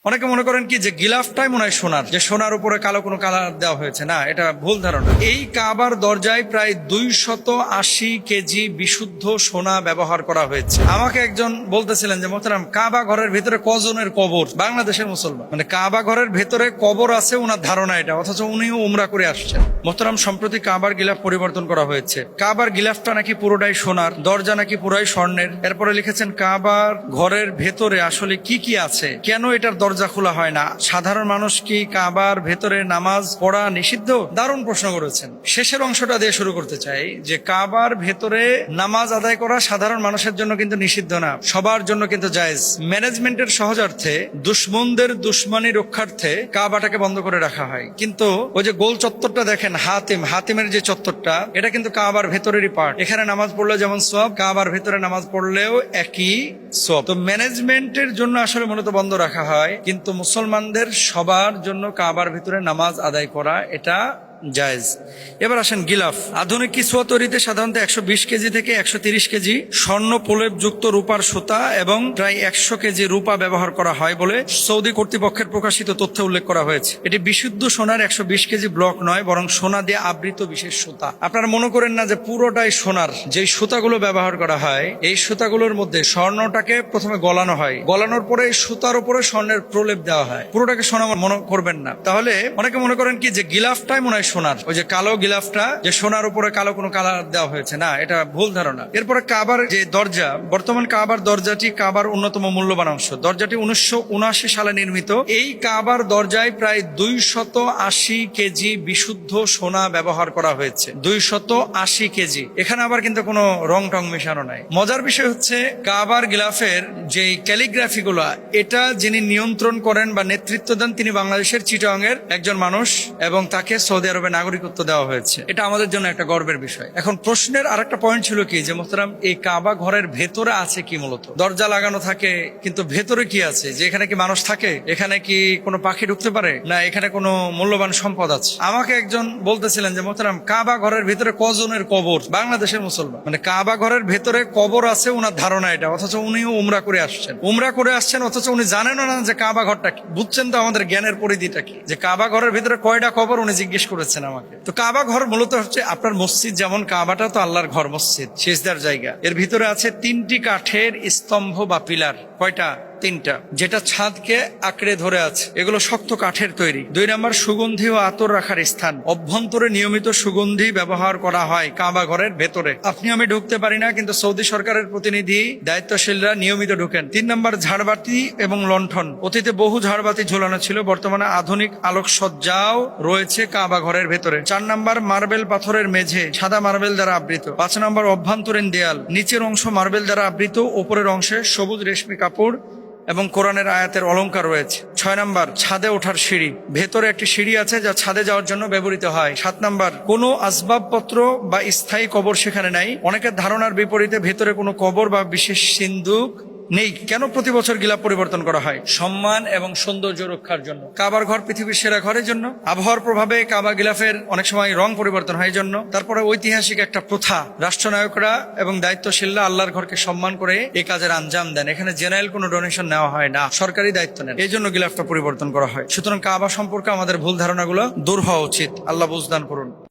অনেকে মনে করেন কি যে গিলাফটাই মনে হয় সোনার, যে সোনার উপরে কালো কোনো কালার দেওয়া হয়েছে। না, এটা ভুল ধারণা। এই কাবার দরজায় প্রায় 280 কেজি বিশুদ্ধ সোনা ব্যবহার করা হয়েছে। আমাকে একজন বলতেছিলেন যে মোহতারাম, কাবা ঘরের ভিতরে কজনের কবর? বাংলাদেশের মুসলমান, মানে কাবা ঘরের ভেতরে কবর আছে ওনার ধারণা এটা, অথচ উনিও উমরা করে আসছেন। মোহতারাম, সম্প্রতি কাবার গিলাফ পরিবর্তন করা হয়েছে। কাবার গিলাফটা নাকি পুরোটাই সোনার, দরজা নাকি পুরাই স্বর্ণের। এরপরে লিখেছেন কাবার ঘরের ভেতরে আসলে কি কি আছে, কেন এটার দরজা খোলা হয় না, সাধারণ মানুষ কি কাবার ভেতরে নামাজ পড়া নিষিদ্ধ? দারুণ প্রশ্ন করেছেন। শেষের অংশটা দিয়ে শুরু করতে চাই যে কাবার ভেতরে নামাজ আদায় করা সাধারণ মানুষের জন্য কিন্তু নিষিদ্ধ না, সবার জন্য কিন্তু জায়েজ। ম্যানেজমেন্টের সহজার্থে, দুশ্মনদের দুশ্মনী রক্ষার্থে কাবাটাকে বন্ধ করে রাখা হয়। কিন্তু ওই যে গোল চত্বরটা দেখেন, হাতিমের যে চত্বরটা, এটা কিন্তু কাবার ভেতরেরই পার্ট। এখানে নামাজ পড়লে যেমন সওয়াব, কাবার ভেতরে নামাজ পড়লেও একই সওয়াব। তো ম্যানেজমেন্টের জন্য আসলে মূলত বন্ধ রাখা হয়, কিন্তু মুসলমানদের সবার জন্য কাবার ভিতরে নামাজ আদায় করা এটা জায়েজ। এবার আসেন গিলাফ। আধুনিক কিসওয়া তৈরিতে সাধারণত 120 কেজি থেকে 130 কেজি স্বর্ণ প্রলেপ যুক্ত রূপার সুতা এবং প্রায় 100 কেজি রূপা ব্যবহার করা হয় বলে সৌদি কর্তৃপক্ষের প্রকাশিত তথ্যে উল্লেখ করা হয়েছে। এটি বিশুদ্ধ সোনার 120 কেজি ব্লক নয়, বরং সোনা দিয়ে আবৃত বিশেষ সুতা। আপনারা মনে করেন না যে পুরোটাই সোনার। যেই সুতাগুলো ব্যবহার করা হয়, এই সুতাগুলোর মধ্যে স্বর্ণটাকে প্রথমে গলানো হয়, গলানোর পরে সুতার উপরে স্বর্ণের প্রলেপ দেওয়া হয়। পুরোটাকে সোনা মনে করবেন না। তাহলে অনেকে মনে করেন কি যে গিলাফটাই মনে হয় সোনার, ওই যে কালো গিলাফটা, যে সোনার উপরে কালো কোনো কালার দেওয়া হয়েছে। না, এটা ভুল ধারণা। এরপরে কাবার যে দরজা, বর্তমান কাবার দরজাটি কাবার অন্যতম মূল্যবান অংশ। দরজাটি 1979 সালে নির্মিত। এই কাবার দরজায় প্রায় 280 কেজি বিশুদ্ধ সোনা ব্যবহার করা হয়েছে। 280 কেজি। এখানে আবার কিন্তু কোনো রং টং মেশানো নাই। মজার বিষয় হচ্ছে কাবার গিলাফের যে ক্যালিগ্রাফি গুলা, এটা যিনি নিয়ন্ত্রণ করেন বা নেতৃত্ব দেন, তিনি বাংলাদেশের চিটাগাংয়ের একজন মানুষ, এবং তাকে সৌদি আরবে নাগরিকত্ব দেওয়া হয়েছে। এটা আমাদের জন্য একটা গর্বের বিষয়। এখন প্রশ্নের আরেকটা পয়েন্ট ছিল কি যে মোহতারাম, এই কাবা ঘরের ভেতরে আছে কি? মূলত দরজা লাগানো থাকে, কিন্তু ভেতরে কি আছে? যে এখানে কি মানুষ থাকে? এখানে কি কোনো পাখি ঢুকতে পারে? না এখানে কোনো মূল্যবান সম্পদ আছে? আমাকে একজন বলতেছিলেন যে মোহতারাম, কাবা ঘরের ভেতরে কজনের কবর? বাংলাদেশের মুসলমান, মানে কাবা ঘরের ভেতরে কবর আছে ওনার ধারণা এটা, অথচ উনিও উমরা করে আসছেন, অথচ উনি জানেন না যে কাবা ঘরটা কি। বুঝছেন তো আমাদের জ্ঞানের পরিধিটা কি, যে কাবা ঘরের ভিতরে কয়টা কবর উনি জিজ্ঞেস করেছেন আমাকে। তো কাবা ঘর মূলত হচ্ছে আপনার মসজিদ, যেমন কাবাটা তো আল্লাহর ঘর, মসজিদ সিজদার জায়গা। এর ভিতরে আছে 3টি কাঠের স্তম্ভ বা পিলার। কয়টা? 3টা, যেটা ছাদকে আঁকড়ে ধরে আছে। এগুলো শক্ত কাঠের তৈরি। 2 নম্বর, সুগন্ধি ও আতর রাখার স্থান। অভ্যন্তরে নিয়মিত সুগন্ধি ব্যবহার করা হয় কাবা ঘরের ভেতরে। আপনি আমি ঢুকতে পারি না, কিন্তু সৌদি সরকারের প্রতিনিধি দায়িত্বশীলরা নিয়মিত ঢুকেন। 3 নম্বর, ঝাড়বাতি এবং লণ্ঠন। অতীতে বহু ঝাড়বাতি ঝুলানো ছিল, বর্তমানে আধুনিক আলোকসজ্জাও রয়েছে কাবা ঘরের ভেতরে। 4 নম্বর, মার্বেল পাথরের মেঝে, সাদা মার্বেল দ্বারা আবৃত। 5 নম্বর, অভ্যন্তরীণ দেয়াল। নিচের অংশ মার্বেল দ্বারা আবৃত, উপরের অংশে সবুজ রেশমি কাপড় এবং কোরআনের আয়াতের অলংকার রয়েছে। 6 নম্বর, ছাদে ওঠার সিঁড়ি। ভেতরে একটি সিঁড়ি আছে যা ছাদে যাওয়ার জন্য ব্যবহৃত হয়। 7 নম্বর, কোনো আসবাবপত্র বা স্থায়ী কবর সেখানে নাই। অনেকের ধারণার বিপরীতে ভেতরে কোনো কবর বা বিশেষ সিন্দুক নেই। কেন প্রতি বছর গিলাফ পরিবর্তন করা হয়? সম্মান এবং সৌন্দর্য রক্ষার জন্য। কাবার ঘর পৃথিবীর সেরা ঘরের জন্য। আবহাওয়ার প্রভাবে কাবা গিলাফের অনেক সময় রং পরিবর্তন হয় জন্য। তারপরে ঐতিহাসিক একটা প্রথা, রাষ্ট্রনায়করা এবং দায়িত্বশীলরা আল্লাহর ঘরকে সম্মান করে এই কাজের আঞ্জাম দেন। এখানে জেনারেল কোনো ডোনেশন নেওয়া হয় না, সরকারি দায়িত্ব নেন। এই জন্য গিলাফটা পরিবর্তন করা হয়। সুতরাং কাবা সম্পর্কে আমাদের ভুল ধারণাগুলো দূর হওয়া উচিত। আল্লাহ বুঝদান করুন।